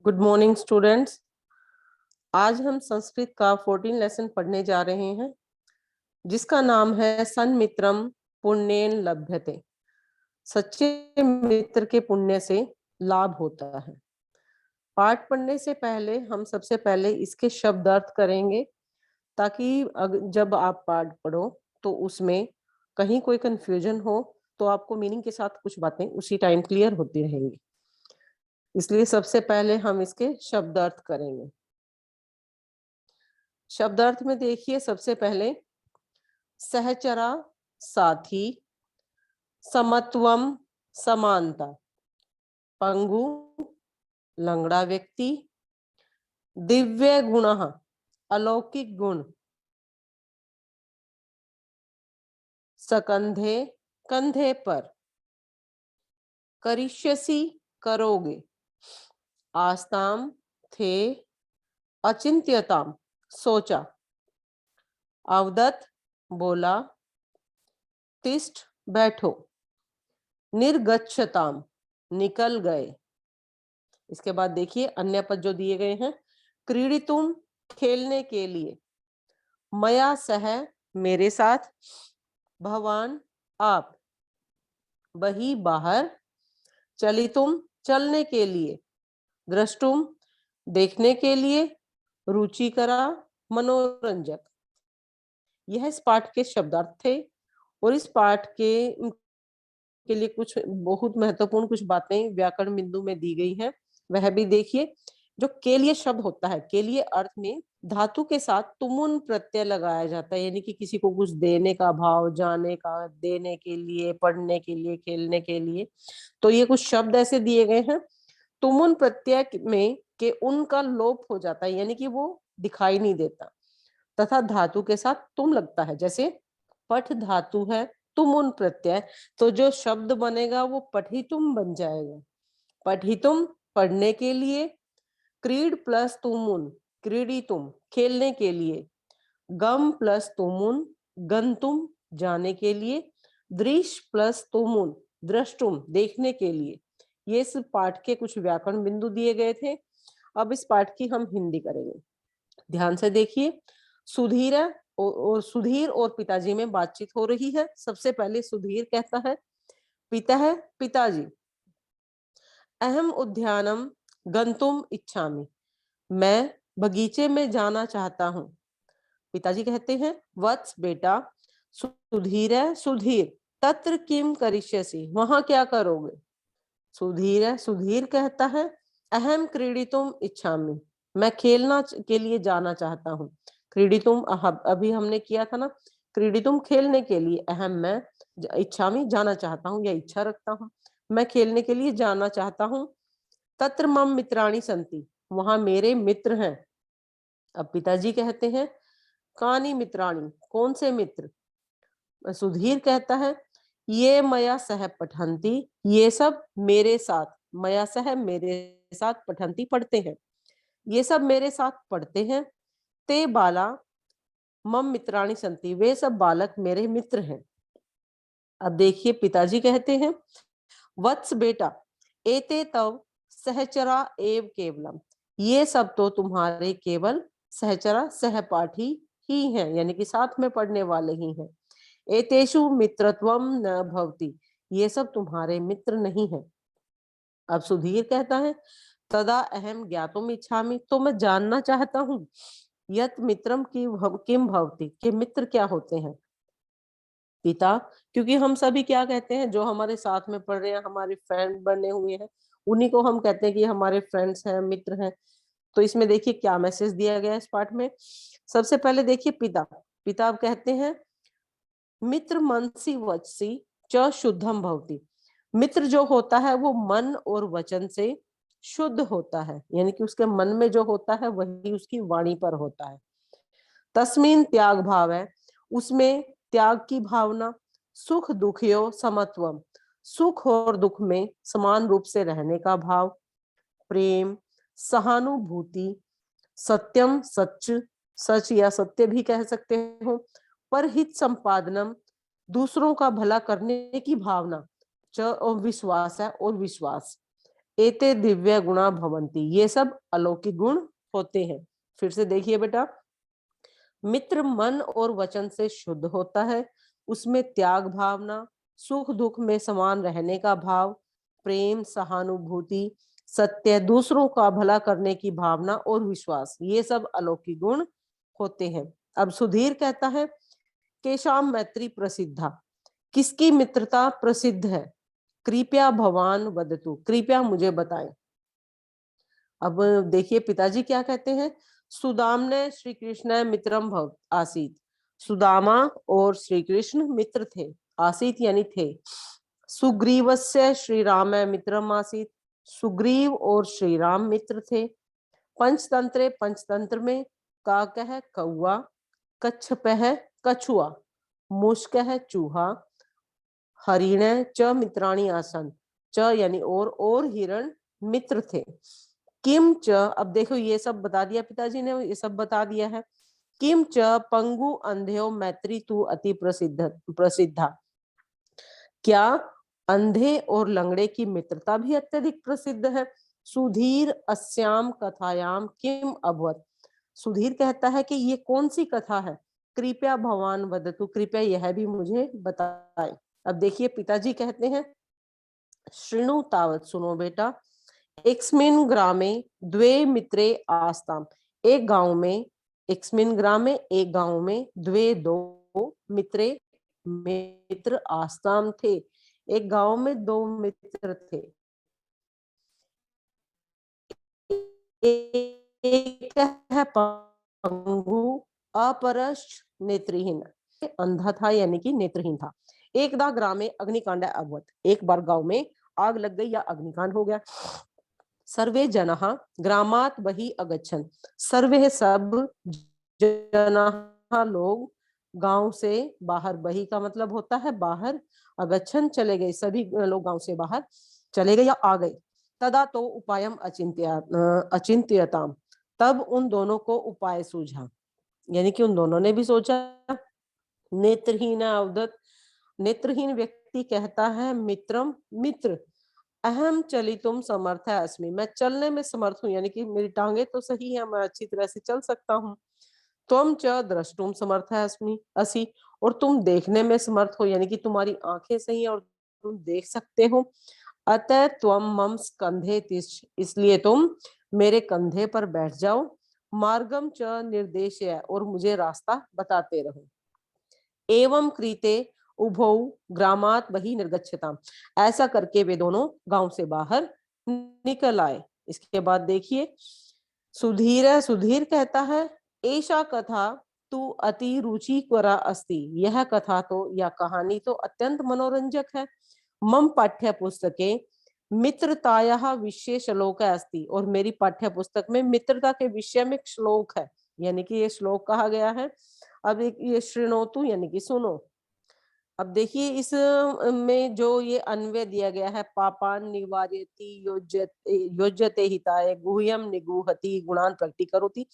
Good morning students. आज हम संस्कृत का 14 लेसन पढ़ने जा रहे हैं जिसका नाम है सन्मित्रम पुण्येन लभ्यते। सच्चे मित्र के पुण्य से लाभ होता है। पाठ पढ़ने से पहले हम सबसे पहले इसके शब्द अर्थ करेंगे ताकि जब आप पाठ पढ़ो तो उसमें कहीं कोई कंफ्यूजन हो तो आपको मीनिंग के साथ कुछ बातें उसी टाइम क्लियर होती रहेंगी। इसलिए सबसे पहले हम इसके शब्द अर्थ करेंगे। शब्दार्थ में देखिए, सबसे पहले सहचरा साथी, समत्वम समानता, पंगु लंगड़ा व्यक्ति, दिव्य गुणः अलौकिक गुण, सकंधे कंधे पर, करिष्यसि करोगे, आस्ताम थे अचिंत्यताम सोचा, अवदत बोला, तिष्ठ बैठो, निर्गच्छताम निकल गए। इसके बाद देखिए अन्य पद जो दिए गए हैं। क्रीडितुम खेलने के लिए, मया सह मेरे साथ, भवान आप, बही बाहर, चलितुम चलने के लिए, द्रष्टुम देखने के लिए, रुचिकरा मनोरंजक। यह इस पाठ के शब्दार्थ थे और इस पाठ के लिए कुछ बहुत महत्वपूर्ण कुछ बातें व्याकरण बिंदु में दी गई हैं, वह भी देखिए। जो के लिए शब्द होता है, के लिए अर्थ में धातु के साथ तुमुन प्रत्यय लगाया जाता है, यानी कि किसी को कुछ देने का भाव, जाने का, देने के लिए, पढ़ने के लिए, खेलने के लिए। तो ये कुछ शब्द ऐसे दिए गए हैं। तुमुन प्रत्यय में के उनका लोप हो जाता है, यानी कि वो दिखाई नहीं देता, तथा धातु के साथ तुम लगता है। जैसे पठ धातु है, तुमुन प्रत्यय, तो जो शब्द बनेगा वो पठितुम बन जाएगा। पठितुम पढ़ने के लिए, क्रीड प्लस तुमुन क्रीडितुम खेलने के लिए, गम प्लस तुमुन गंतुम जाने के लिए, दृश्य प्लस तुमुन द्रष्टुम देखने के लिए। ये इस पाठ के कुछ व्याकरण बिंदु दिए गए थे। अब इस पाठ की हम हिंदी करेंगे। ध्यान से देखिए। सुधीर और पिताजी में बातचीत हो रही है। सबसे पहले सुधीर कहता है, पिता है पिताजी, अहम उद्यानम गंतुम इच्छामि, मैं बगीचे में जाना चाहता हूँ। पिताजी कहते हैं, वत्स बेटा, सुधीर है सुधीर, तत्र किम करिष्यसि, वहां क्या करोगे। सुधीर है सुधीर कहता है, अहम क्रीडितुम इच्छामि, मैं खेलना के लिए जाना चाहता हूँ। क्रीडितुम अभी हमने किया था ना, क्रीडितुम खेलने के लिए, अहम मैं, इच्छामि जाना चाहता हूँ या इच्छा रखता हूँ, मैं खेलने के लिए जाना चाहता हूँ। तत्र मम मित्राणि सन्ति, वहां मेरे मित्र हैं। अब पिताजी कहते हैं, कानि मित्राणि, कौन से मित्र। सुधीर कहता है, ये मया सह पठंती, ये सब मेरे साथ, मया सह मेरे साथ, पठंती पढ़ते हैं, ये सब मेरे साथ पढ़ते हैं। ते बाला मम मित्राणि संति, वे सब बालक मेरे मित्र हैं। अब देखिए पिताजी कहते हैं, वत्स बेटा, एते तव सहचरा एव केवलम, ये सब तो तुम्हारे केवल सहचरा सहपाठी ही हैं, यानी कि साथ में पढ़ने वाले ही हैं। एतेषु मित्रत्वम न भवति, ये सब तुम्हारे मित्र नहीं है। अब सुधीर कहता है, तदा अहम ज्ञातुम इच्छामि, तो मैं जानना चाहता हूँ, यत मित्रम की किम भवति, के मित्र क्या होते हैं। पिता, क्योंकि हम सभी क्या कहते हैं, जो हमारे साथ में पढ़ रहे हैं, हमारे फ्रेंड बने हुए हैं, उन्हीं को हम कहते हैं कि हमारे फ्रेंड्स हैं, मित्र हैं। तो इसमें देखिए क्या मैसेज दिया गया है इस पाठ में। सबसे पहले देखिए पिता, पिता कहते हैं, मित्र मनसी वचसी च शुद्धम भवति, मित्र जो होता है वो मन और वचन से शुद्ध होता है, यानी कि उसके मन में जो होता है वही उसकी वाणी पर होता है। तस्मीन त्याग भाव है, उसमें त्याग की भावना, सुख दुखयो समत्वम, सुख और दुख में समान रूप से रहने का भाव, प्रेम, सहानुभूति, सत्यम सच, सच या सत्य भी कह सकते हो, परहित संपादनम, दूसरों का भला करने की भावना, च और विश्वास है, और विश्वास, एते दिव्य गुणा भवन्ति, ये सब अलौकिक गुण होते हैं। फिर से देखिए बेटा, मित्र मन और वचन से शुद्ध होता है, उसमें त्याग भावना, सुख दुख में समान रहने का भाव, प्रेम, सहानुभूति, सत्य, दूसरों का भला करने की भावना और विश्वास, ये सब अलौकिक गुण होते हैं। अब सुधीर कहता है, केशाम मैत्री प्रसिद्धा, किसकी मित्रता प्रसिद्ध है? कृपया भवान वदतु, कृपया मुझे बताएं। अब देखिए पिताजी क्या कहते हैं, सुदामने श्री कृष्ण मित्रम भव आसीत, सुदामा और श्री कृष्ण मित्र थे, आसीत यानी थे। सुग्रीवस्य श्री राम मित्रम आसीत, सुग्रीव और श्री राम मित्र थे। पंचतंत्रे, पंचतंत्र में काक है कौआ, कच्छप है कछुआ, मुश्क है चूहा, हरिण च मित्राणी आसन, च यानी और हिरण मित्र थे। किम च, अब देखो ये सब बता दिया पिताजी ने, ये सब बता दिया है। किम च पंगु अंध्यो मैत्री तू अति प्रसिद्धा, क्या अंधे और लंगड़े की मित्रता भी अत्यधिक प्रसिद्ध है? सुधीर अस्याम कथायाम किम अभवत, सुधीर कहता है कि ये कौन सी कथा है? कृपया भवान वदतु, कृपया यह भी मुझे बताएं। अब देखिए पिताजी कहते हैं, श्रृणु तावत, सुनो बेटा, एक्स्मिन ग्रामे द्वे मित्रे आस्ताम, एक गांव में, एक्स्मिन ग्रामे एक गांव में, द्वे दो मित्रे मित्र आस्ताम थे, एक गांव में दो मित्र थे। एक है पंगु अपरश्च नेत्रहीन, अंधा था यानी कि नेत्रहीन था। एकदा ग्रामे अग्निकांड अभवत, एक बार गांव में आग लग गई या अग्निकांड हो गया। सर्वे जनः ग्रामात् बहि अगच्छन्, सर्वे सब जनः लोग गांव से बाहर, बहि का मतलब होता है बाहर, अगच्छन् चले गए, सभी लोग गांव से बाहर चले गए या आ गए। तदा तो उपायम अचिंत्यताम, तब उन दोनों को उपाय सूझा, यानी कि उन दोनों ने भी सोचा। नेत्रहीन अवदत, नेत्रहीन व्यक्ति कहता है, मित्रम मित्र, अहम चलितुम समर्थ अस्मि, मैं चलने में समर्थ हूँ, यानी कि मेरी टांगे तो सही है, मैं अच्छी तरह से चल सकता हूँ। त्वम च द्रष्टुम समर्थ अस्मि असि, और तुम देखने में समर्थ हो, यानी कि तुम्हारी आंखें सही है और तुम देख सकते हो। अतः त्वम मम स्कंधे तिष्ठ, इसलिए तुम मेरे कंधे पर बैठ जाओ। मार्गम च निर्देशय, और मुझे रास्ता बताते रहो। एवं क्रीते उभौ ग्रामात बहि निर्गच्छताम, ऐसा करके वे दोनों गांव से बाहर निकल आए। इसके बाद देखिए, सुधीर कहता है, ऐसा कथा तू अति रुचिकरा अस्ति, यह कथा तो या कहानी तो अत्यंत मनोरंजक है। मम पाठ्य पुस्तके मित्रतायाः विषय श्लोक अस्ति, और मेरी पाठ्य पुस्तक में मित्रता के विषय में एक श्लोक है, यानी कि ये श्लोक कहा गया है। अब एक ये श्रृणोतु यानी कि सुनो। अब देखिए इस में जो ये अन्वय दिया गया है, पापान निवार्यति योज्यते हिताय गुह्यम निगूहति गुणान प्रकटीकरोति,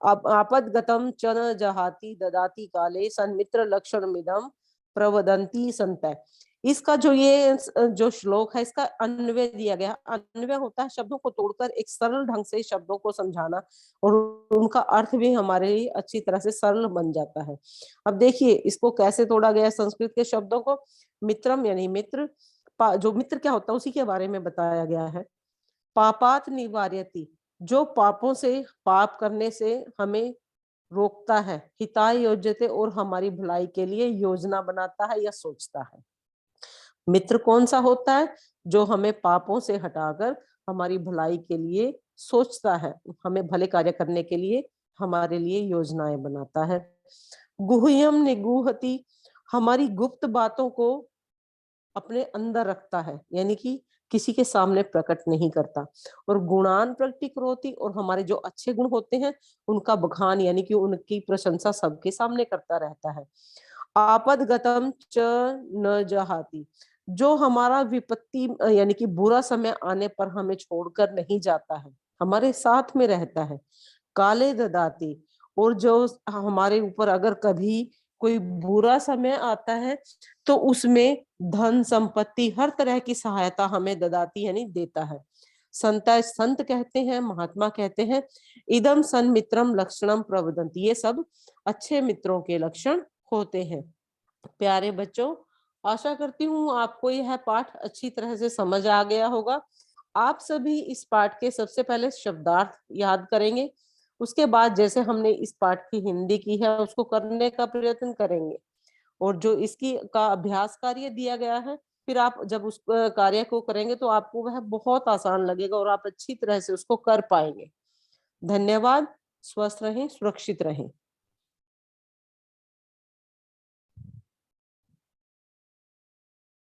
आपदगतम च न जहाति ददाति काले सन्मित्र लक्षण मिदम प्रवदंती संतय। इसका जो श्लोक है, इसका अन्वय दिया गया। अन्वय होता है शब्दों को तोड़कर एक सरल ढंग से शब्दों को समझाना, और उनका अर्थ भी हमारे लिए अच्छी तरह से सरल बन जाता है। अब देखिए इसको कैसे तोड़ा गया संस्कृत के शब्दों को। मित्रम यानी मित्र, जो मित्र क्या होता है उसी के बारे में बताया गया है। पापात निवार्यति, जो पापों से, पाप करने से हमें रोकता है। हिताय योज्यते, और हमारी भलाई के लिए योजना बनाता है या सोचता है। मित्र कौन सा होता है? जो हमें पापों से हटाकर हमारी भलाई के लिए सोचता है, हमें भले कार्य करने के लिए हमारे लिए योजनाएं बनाता है। गुह्यम निगूहति, हमारी गुप्त बातों को अपने अंदर रखता है, यानी कि किसी के सामने प्रकट नहीं करता। और गुणान प्रकटीकरोति, और हमारे जो अच्छे गुण होते हैं उनका बखान यानी कि उनकी प्रशंसा सबके सामने करता रहता है। आपदगतम च न जहाति, जो हमारा विपत्ति यानी कि बुरा समय आने पर हमें छोड़कर नहीं जाता है, हमारे साथ में रहता है। काले ददाती, और जो हमारे ऊपर अगर कभी कोई बुरा समय आता है तो उसमें धन संपत्ति हर तरह की सहायता हमें ददाती यानी देता है। संता संत कहते हैं, महात्मा कहते हैं। इदम सन मित्रम लक्षणम प्रवदंती, ये सब अच्छे मित्रों के लक्षण होते हैं। प्यारे बच्चों, आशा करती हूँ आपको यह पाठ अच्छी तरह से समझ आ गया होगा। आप सभी इस पाठ के सबसे पहले शब्दार्थ याद करेंगे, उसके बाद जैसे हमने इस पाठ की हिंदी की है उसको करने का प्रयत्न करेंगे, और जो इसकी का अभ्यास कार्य दिया गया है, फिर आप जब उस कार्य को करेंगे तो आपको वह बहुत आसान लगेगा और आप अच्छी तरह से उसको कर पाएंगे। धन्यवाद। स्वस्थ रहें, सुरक्षित रहें।